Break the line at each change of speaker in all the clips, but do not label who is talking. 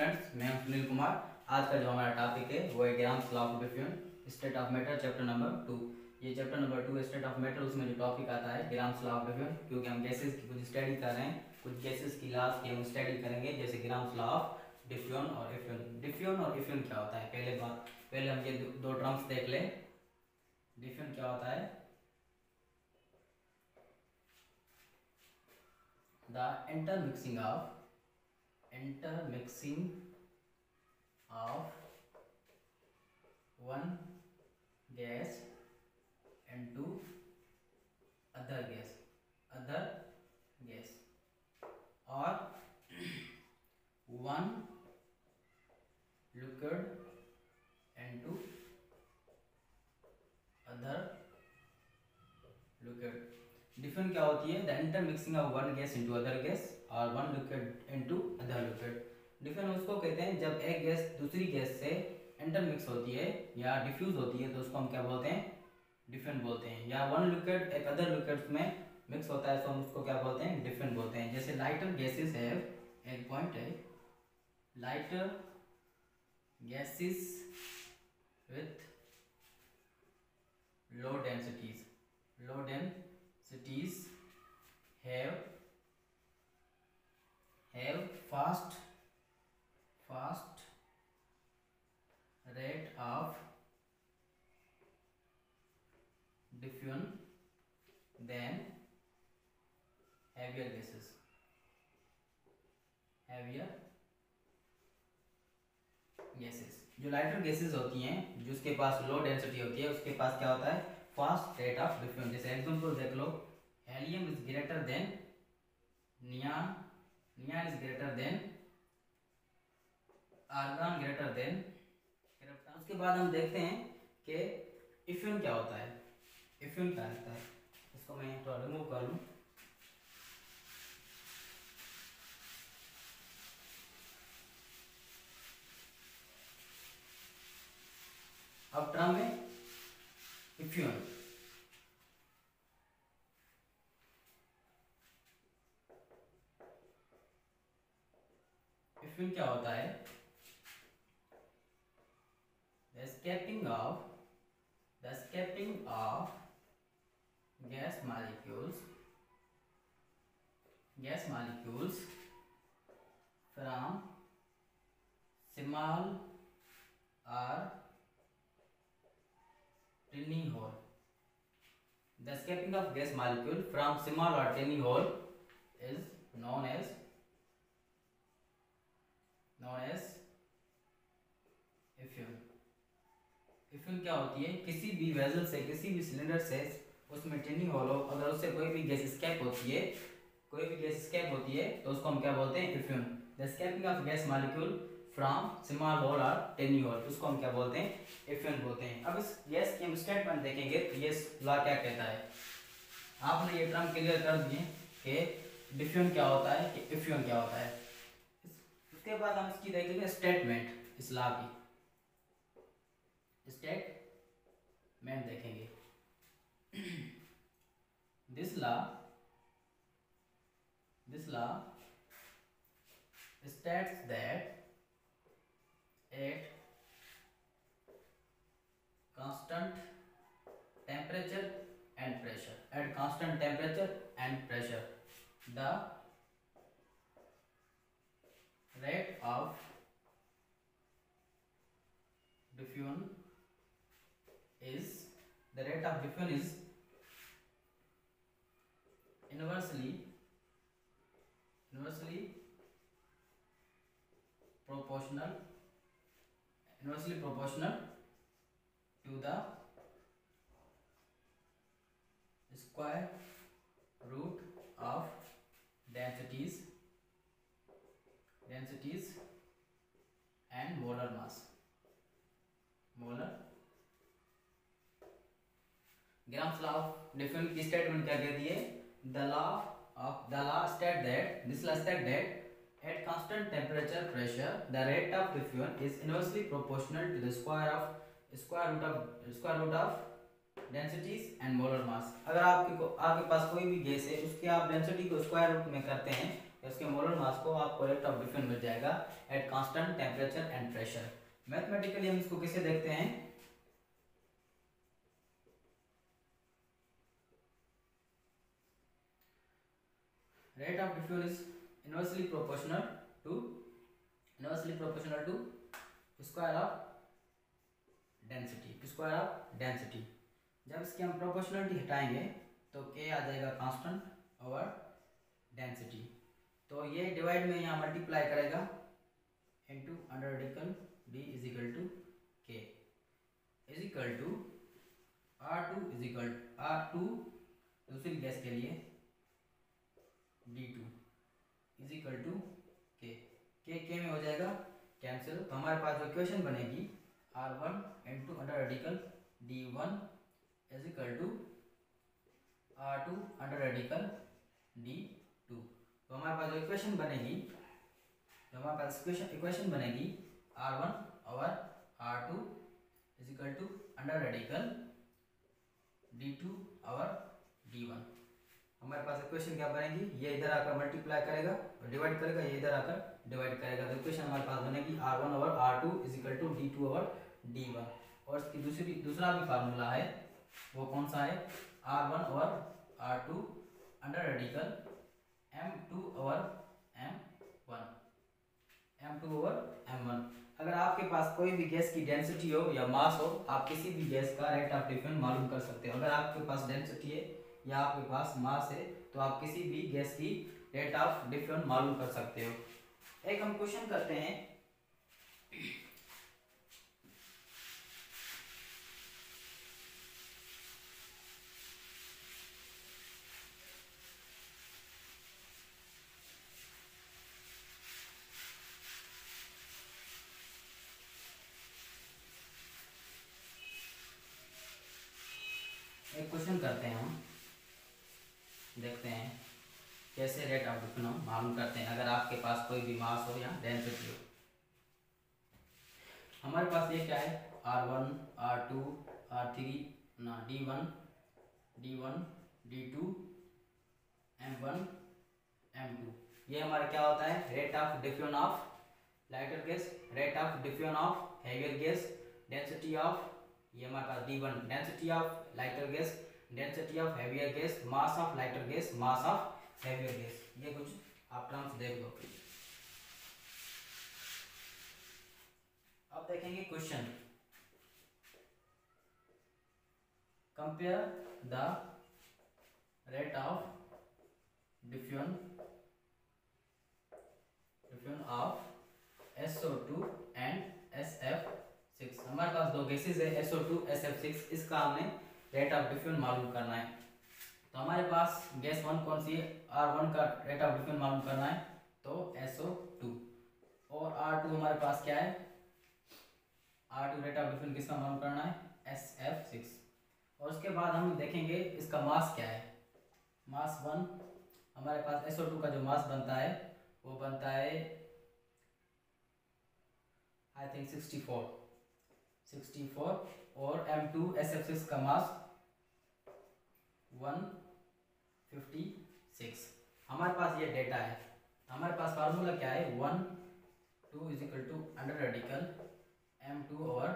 Friends, मैं हूं सुनील कुमार। आज का जो हमारा टॉपिक है वो है grams law of diffusion, state of matter, chapter number 2। ये chapter number 2 state of matter, उसमें जो टॉपिक आता है ग्राम्स लॉ ऑफ डिफ्यूजन, क्योंकि हम गैसेस की कुछ स्टडी कर रहे हैं, कुछ गैसेस की लॉज की हम स्टडी करेंगे, जैसे ग्राम्स लॉ ऑफ डिफ्यूजन और इफ्यूजन। डिफ्यूजन और इफ्यूजन क्या होता है, पहले हम ये दो टर्म्स देख लें। डिफ्यूजन क्या होता है? The intermixing of one gas into other gas or one liquid into other liquid। Diffusion क्या होती है? The intermixing of one gas into other gas और one liquid into other liquid. Diffusion उसको कहते हैं जब एक गैस दूसरी गैस से इंटरमिक्स होती है या डिफ्यूज होती है, तो उसको हम क्या बोलते हैं? डिफ्यूजन बोलते हैं। या वन लिक्विड एक अदर लिक्विड में मिक्स होता है तो हम उसको क्या बोलते हैं? डिफ्यूजन बोलते हैं। जैसे लाइटर गैसेस हैव, एक पॉइंट है, lighter gases with low densities have fast rate of diffusion than heavier gases। जो लाइटर गैसेस होती हैं, जिसके पास लो डेंसिटी होती है, उसके पास क्या होता है? Fast rate of diffusion. जैसे एग्जांपल देख लो, helium is greater than neon is greater than argon greater than krypton. उसके बाद हम देखते हैं कि इफ्यूजन क्या होता है। इफ्यूजन क्या होता है, इसको मैं थोड़ा रिमूव कर लूं। अब टर्म में इफ्यूजन, इफ्यूजन क्या होता है? The escaping of gas molecules from small or tiny hole। The escaping of gas molecule from small or tiny hole is known as effusion. Effusion क्या होती है? किसी भी वेसल से, किसी भी सिलेंडर से, उसमें टिनी होल हो, अगर उससे कोई भी गैस स्केप होती है तो उसको हम क्या बोलते हैं? Effusion. The escaping of gas molecule from small hole और टिनी होल, उसको हम क्या बोलते हैं? इफ्यूजन बोलते हैं। अब इस गैस की हम स्टेटमेंट देखेंगे तो ये लॉ क्या कहता है। आपने ये टर्म क्लियर कर दिए कि डिफ्यूजन क्या होता है, कि इफ्यूजन क्या होता है। उसके बाद हम इसकी देखेंगे स्टेटमेंट, इस लॉ की स्टेटमेंट देखेंगे। This law states that at constant temperature and pressure, the rate of diffusion is inversely proportional to the square root of densities and molar mass। Grams law of diffusion की statement क्या कहती है? The law state that at constant temperature pressure the rate of diffusion is inversely proportional to the square root of densities and molar mass। अगर आपके पास कोई भी gas है, उसके आप डेंसिटी को स्क्वायर रूट में करते हैं या उसके मोलर मास को आपको रेट ऑफ डिफ्यूजन मिल जाएगा at constant temperature and pressure. Mathematically हम इसको कैसे देखते हैं, rate of diffusion is inversely proportional to square of density. जब इसकी हम प्रोपोर्शनलिटी हटाएंगे तो के आ जाएगा कांस्टेंट ओवर डेंसिटी, तो ये डिवाइड में यहाँ मल्टीप्लाई करेगा into under radical D is equal to K is equal to R2 दूसरी गैस के लिए D2 इज इक्वल टू के में हो जाएगा कैंसिल। तो हमारे पास जो इक्वेशन बनेगी R1 into under radical D1 is equal to R2 under radical D2। तो हमारे पास जो इक्वेशन बनेगी R1 over R2 is equal to under radical D2 over D1। हमारे पास इक्वेशन क्या बनेगी, ये इधर आकर मल्टीप्लाई करेगा और डिवाइड करेगा, ये इधर आकर डिवाइड करेगा, तो इक्वेशन हमारे पास बनेगी R1 over R2 is equal to D2 over D1। और इसकी दूसरा भी फार्मूला है, वो कौन सा है, R1 over R2 under radical M2 over M1। अगर आपके पास कोई भी गैस की डेंसिटी हो या मास हो, आप किसी भी गैस का रेट ऑफ डिफ्यूजन मालूम कर सकते हो। अगर आपके पास डेंसिटी है या आपके पास मास है तो आप किसी भी गैस की रेट ऑफ डिफ्यूजन मालूम कर सकते हो। एक हम क्वेश्चन करते हैं, हम देखते हैं कैसे रेट ऑफ डिफ्यूजन हम मालूम करते हैं अगर आपके पास कोई भी मास हो या डेंसिटी हो। हमारे पास ये क्या है, R1 R2 R3 ना D1 D2 M1 M2। ये हमारा क्या होता है, rate of diffusion of lighter gas, rate of diffusion of heavier gas, density of, ये हमारे पास D1 density of lighter gas, density of heavier gas, mass of lighter gas, mass of heavier gas. ये कुछ आप terms देख लो। अब देखेंगे question, compare the rate of diffusion of SO2 and SF6। हमारे पास दो गैसेस है SO2 SF6, इसका हमने रेट ऑफ डिफ्यूजन मालूम करना है। तो हमारे पास गैस वन कौन सी है, R1 का रेट ऑफ डिफ्यूजन मालूम करना है तो SO2, और R2 हमारे पास क्या है, R2 रेट ऑफ डिफ्यूजन किसका मालूम करना है SF6। और उसके बाद हम देखेंगे इसका मास क्या है, मास वन हमारे पास SO2 का जो मास बनता है वो बनता है आई थिंक 64 और M2 SF6 का मास 156। हमारे पास ये डेटा है, हमारे पास फार्मूला क्या है, 1 2 is equal to under radical M2 और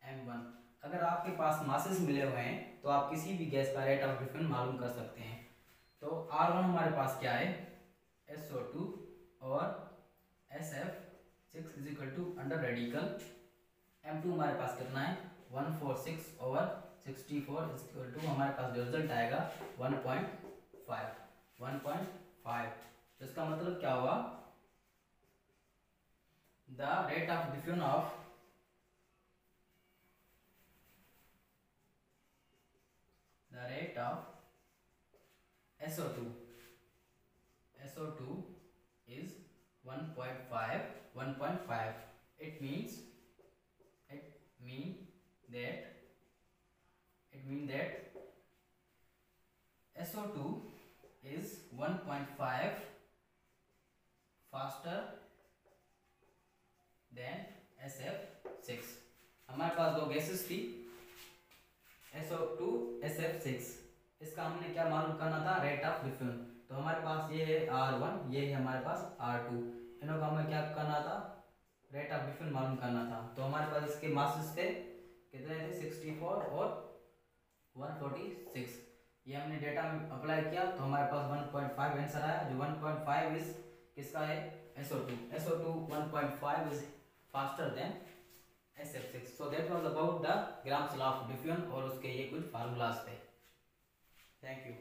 M1। अगर आपके पास मासेस मिले हुए हैं तो आप किसी भी गैस का रेट ऑफ डिफ्यूजन मालूम कर सकते हैं। तो R1 हमारे पास क्या है, SO2 और SF6 is equal to under radical M2 हमारे पास कितना है 146 ओवर 64 इज इक्वल टू, हमारे पास जो रिजल्ट आएगा 1.5। तो इसका मतलब क्या हुआ, the rate of diffusion of SO2 is 1.5। It means that SO2 is 1.5 faster than SF6। हमारे पास दो गैसेस थी SO2 SF6, इसका हमने क्या मालूम करना था, रेट ऑफ डिफ्यूजन। तो हमारे पास ये है R1, ये है हमारे पास R2। इनों का हमें क्या करना था, रेट ऑफ डिफरेंस मालूम करना था। तो हमारे पास इसके मासेस थे कितने थे, 64 और 146। ये हमने डेटा में अप्लाई किया तो हमारे पास 1.5 आंसर आया, जो 1.5 इज किसका है, SO2। SO2 1.5 is faster than SF6। So that was about the grams law of diffusion और उसके ये कुछ फार्मूलाज थे। Thank you.